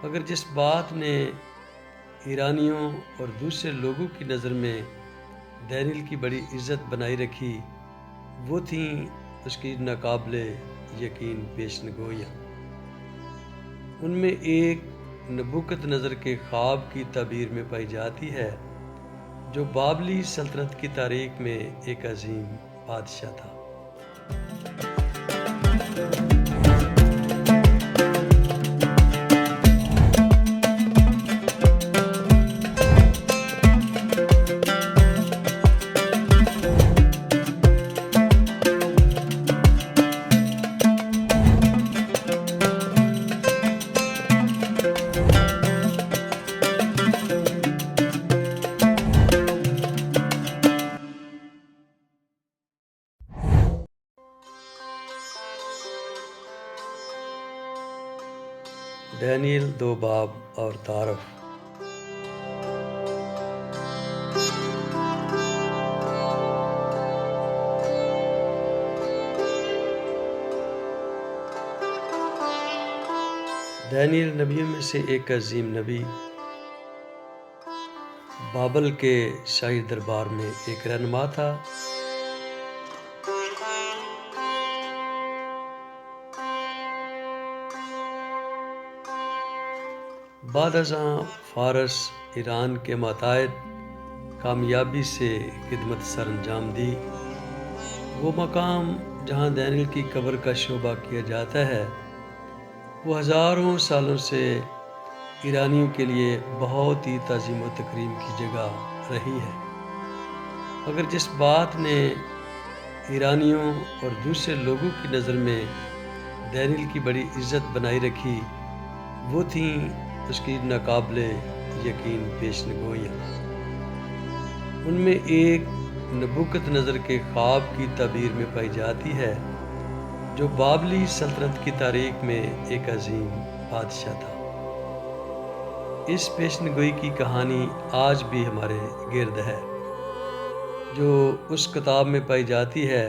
مگر جس بات نے ایرانیوں اور دوسرے لوگوں کی نظر میں دانیل کی بڑی عزت بنائی رکھی وہ تھیں اس کی ناقابل یقین پیشن گوئیاں۔ ان میں ایک نبوکت نظر کے خواب کی تعبیر میں پائی جاتی ہے جو بابلی سلطنت کی تاریخ میں ایک عظیم بادشاہ تھا۔ دانیل 2 باب اور تعارف۔ دانیل نبیوں میں سے ایک عظیم نبی، بابل کے شاہی دربار میں ایک رہنما تھا۔ بعد ازاں فارس ایران کے ماتحت کامیابی سے خدمت سر انجام دی۔ وہ مقام جہاں دانیل کی قبر کا شعبہ کیا جاتا ہے وہ ہزاروں سالوں سے ایرانیوں کے لیے بہت ہی تعظیم و تکریم کی جگہ رہی ہے۔ مگر جس بات نے ایرانیوں اور دوسرے لوگوں کی نظر میں دانیل کی بڑی عزت بنائی رکھی وہ تھیں اس کی ناقابل یقین پیشن گوئیاں۔ ان میں ایک نبوکت نظر کے خواب کی تعبیر میں پائی جاتی ہے جو بابلی سلطنت کی تاریخ میں ایک عظیم بادشاہ تھا۔ اس پیشن گوئی کی کہانی آج بھی ہمارے گرد ہے جو اس کتاب میں پائی جاتی ہے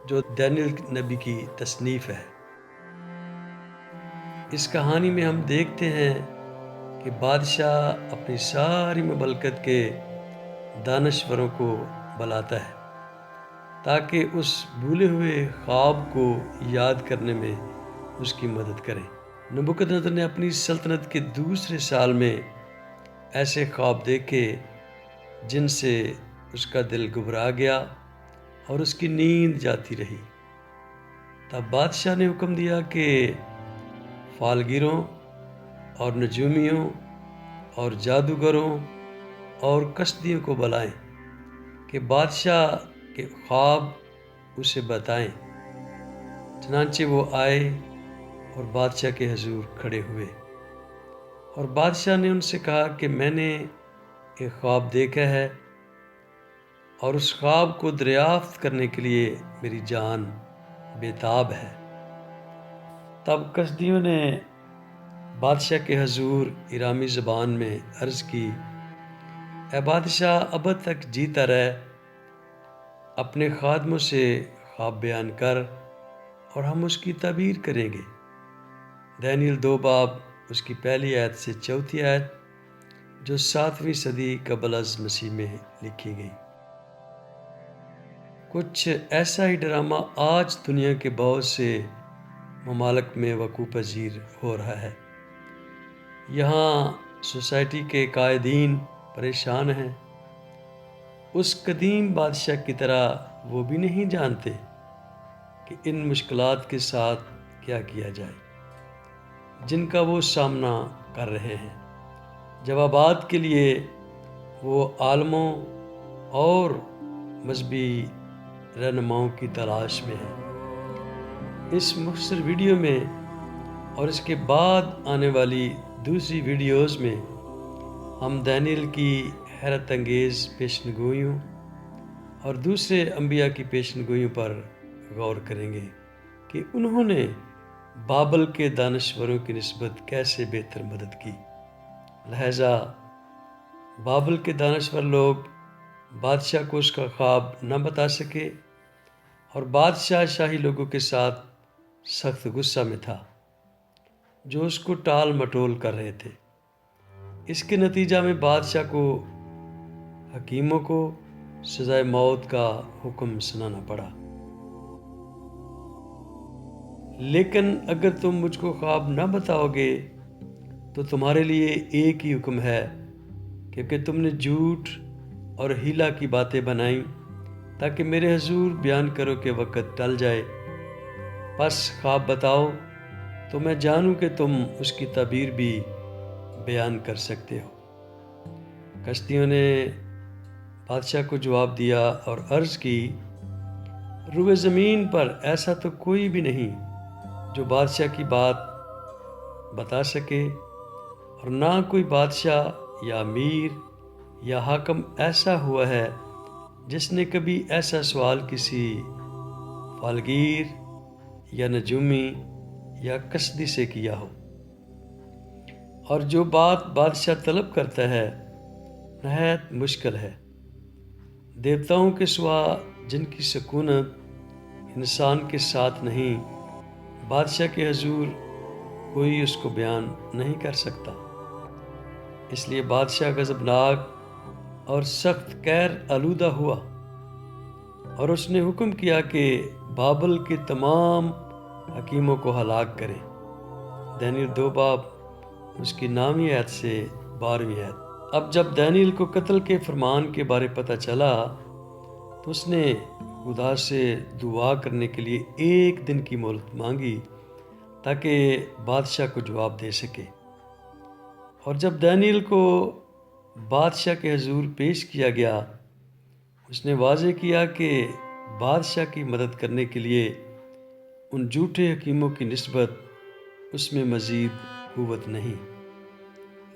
جو دانیل نبی کی تصنیف ہے۔ اس کہانی میں ہم دیکھتے ہیں کہ بادشاہ اپنی ساری مملکت کے دانشوروں کو بلاتا ہے تاکہ اس بھولے ہوئے خواب کو یاد کرنے میں اس کی مدد کریں۔ نبوکدنصر نے اپنی سلطنت کے دوسرے سال میں ایسے خواب دیکھے جن سے اس کا دل گھبرا گیا اور اس کی نیند جاتی رہی۔ تب بادشاہ نے حکم دیا کہ فالگیروں اور نجومیوں اور جادوگروں اور کشتیوں کو بلائیں کہ بادشاہ کے خواب اسے بتائیں۔ چنانچہ وہ آئے اور بادشاہ کے حضور کھڑے ہوئے، اور بادشاہ نے ان سے کہا کہ میں نے ایک خواب دیکھا ہے اور اس خواب کو دریافت کرنے کے لیے میری جان بےتاب ہے۔ تب کسدیوں نے بادشاہ کے حضور ایرامی زبان میں عرض کی، اے بادشاہ ابد تک جیتا رہ، اپنے خادموں سے خواب بیان کر اور ہم اس کی تعبیر کریں گے۔ دانیل 2 باب اس کی پہلی آیت سے 4 آیت جو 7ویں صدی قبل از مسیح میں لکھی گئی۔ کچھ ایسا ہی ڈرامہ آج دنیا کے بہت سے ممالک میں وقوع پذیر ہو رہا ہے۔ یہاں سوسائٹی کے قائدین پریشان ہیں۔ اس قدیم بادشاہ کی طرح وہ بھی نہیں جانتے کہ ان مشکلات کے ساتھ کیا کیا جائے جن کا وہ سامنا کر رہے ہیں۔ جوابات کے لیے وہ عالموں اور مذہبی رہنماؤں کی تلاش میں ہیں۔ اس مختصر ویڈیو میں اور اس کے بعد آنے والی دوسری ویڈیوز میں ہم دانیل کی حیرت انگیز پیشن گوئیوں اور دوسرے انبیاء کی پیشن گوئیوں پر غور کریں گے کہ انہوں نے بابل کے دانشوروں کی نسبت کیسے بہتر مدد کی۔ لہذا بابل کے دانشور لوگ بادشاہ کو اس کا خواب نہ بتا سکے اور بادشاہ شاہی لوگوں کے ساتھ سخت غصہ میں تھا۔ جو اس کو ٹال مٹول کر رہے تھے۔ اس کے نتیجہ میں بادشاہ کو حکیموں کو سزائے موت کا حکم سنانا پڑا۔ لیکن اگر تم مجھ کو خواب نہ بتاؤ گے تو تمہارے لیے ایک ہی حکم ہے، کیونکہ تم نے جھوٹ اور ہیلا کی باتیں بنائیں تاکہ میرے حضور بیان کرو کہ وقت ٹل جائے۔ پس خواب بتاؤ تو میں جانوں کہ تم اس کی تعبیر بھی بیان کر سکتے ہو۔ کشتیوں نے بادشاہ کو جواب دیا اور عرض کی، روئے زمین پر ایسا تو کوئی بھی نہیں جو بادشاہ کی بات بتا سکے، اور نہ کوئی بادشاہ یا امیر یا حاکم ایسا ہوا ہے جس نے کبھی ایسا سوال کسی فالگیر یا نجومی یا کسدی سے کیا ہو۔ اور جو بات بادشاہ طلب کرتا ہے نہایت مشکل ہے۔ دیوتاؤں کے سوا جن کی سکونت انسان کے ساتھ نہیں، بادشاہ کے حضور کوئی اس کو بیان نہیں کر سکتا۔ اس لیے بادشاہ غضبناک اور سخت قہر آلودہ ہوا، اور اس نے حکم کیا کہ بابل کے تمام حکیموں کو ہلاک کریں۔ دانیل 2 باب اس کی 9ویں آیت سے 12ویں آیت۔ اب جب دانیل کو قتل کے فرمان کے بارے پتہ چلا تو اس نے خدا سے دعا کرنے کے لیے 1 دن کی مہلت مانگی تاکہ بادشاہ کو جواب دے سکے۔ اور جب دانیل کو بادشاہ کے حضور پیش کیا گیا، اس نے واضح کیا کہ بادشاہ کی مدد کرنے کے لیے ان جھوٹے حکیموں کی نسبت اس میں مزید قوت نہیں،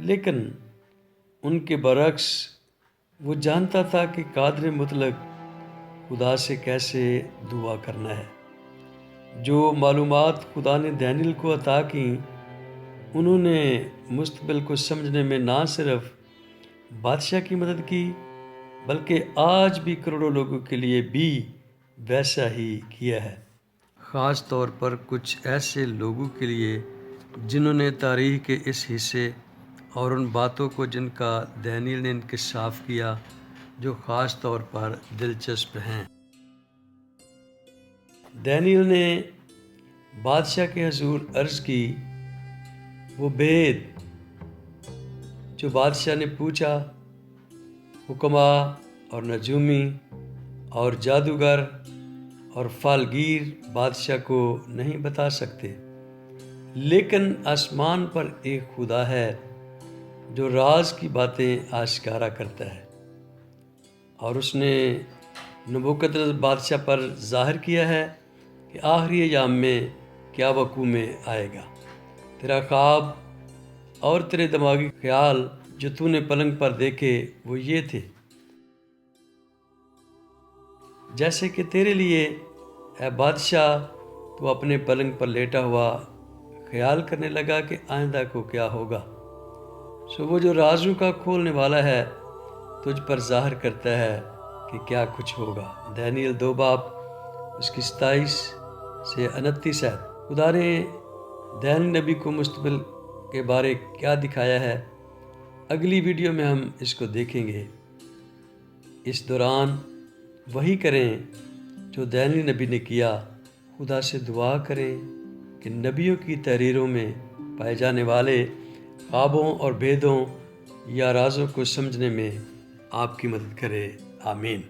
لیکن ان کے برعکس وہ جانتا تھا کہ قادر مطلق خدا سے کیسے دعا کرنا ہے۔ جو معلومات خدا نے دانیل کو عطا کیں، انہوں نے مستقبل کو سمجھنے میں نہ صرف بادشاہ کی مدد کی بلکہ آج بھی کروڑوں لوگوں کے لیے بھی ویسا ہی کیا ہے، خاص طور پر کچھ ایسے لوگوں کے لیے جنہوں نے تاریخ کے اس حصے اور ان باتوں کو جن کا دانیل نے انکشاف کیا جو خاص طور پر دلچسپ ہیں۔ دانیل نے بادشاہ کے حضور عرض کی وہ بید جو بادشاہ نے پوچھا، حکما اور نجومی اور جادوگر اور فالگیر بادشاہ کو نہیں بتا سکتے، لیکن آسمان پر ایک خدا ہے جو راز کی باتیں آشکارا کرتا ہے، اور اس نے نبوکدنصر بادشاہ پر ظاہر کیا ہے کہ آخری ایام میں کیا وقوع میں آئے گا۔ تیرا خواب اور تیرے دماغی خیال جو تو نے پلنگ پر دیکھے وہ یہ تھے، جیسے کہ تیرے لیے اے بادشاہ تو اپنے پلنگ پر لیٹا ہوا خیال کرنے لگا کہ آئندہ کو کیا ہوگا، سو وہ جو رازوں کا کھولنے والا ہے تجھ پر ظاہر کرتا ہے کہ کیا کچھ ہوگا۔ دانیل 2 باب اس کی 27 سے 29 ہے۔ خدا نے دانیل نبی کو مستقبل کے بارے کیا دکھایا ہے، اگلی ویڈیو میں ہم اس کو دیکھیں گے۔ اس دوران وہی کریں جو دانیل نبی نے کیا، خدا سے دعا کریں کہ نبیوں کی تحریروں میں پائے جانے والے خوابوں اور بھیدوں یا رازوں کو سمجھنے میں آپ کی مدد کرے۔ آمین۔